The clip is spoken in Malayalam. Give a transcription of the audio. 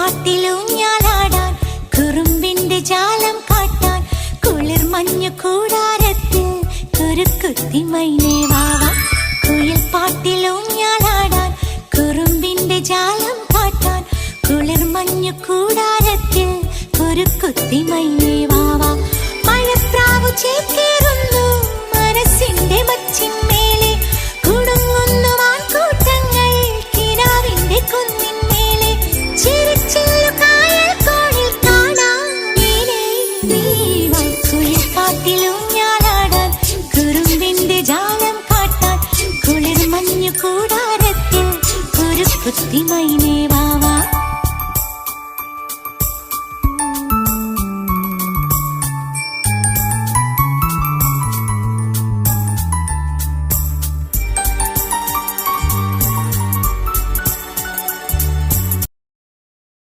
പാട്ടിലൂഞ്ഞാലാടാൻ കുറുമ്പിന്റെ ജാലം കാട്ടാൻ കുളിർ മഞ്ഞു കൂടാരത്തിൽ കുരുക്കുത്തി മൈനേ വാവാ. കുയിൽ പാട്ടിലൂഞ്ഞാലാടാൻ കുറുമ്പിന്റെ ജാലം കാട്ടാൻ കുളിർ മഞ്ഞു കൂടാരത്തിൽ കുരുക്കുത്തി മൈനേ വാവാ. മഴപ്രാവു ചേക്കേറുന്നു മനസ്സിന്റെ മച്ചിന്മേലെ കുടുങ്ങുന്നു മാൻകൂട്ടങ്ങൾ കിനാവിന്റെ കുന്നിന്മേലെ ചിരിച്ചില്ലു കായൽ കോണിൽ കാണാം നീലേ നീവാ. കുയിൽ പാട്ടിലൂഞ്ഞാലാടാൻ കുറുമ്പിന്റെ ജാലം കാട്ടാൻ കുളിർ മഞ്ഞു കൂടാരത്തിൽ കുരുക്കുത്തി മൈനേ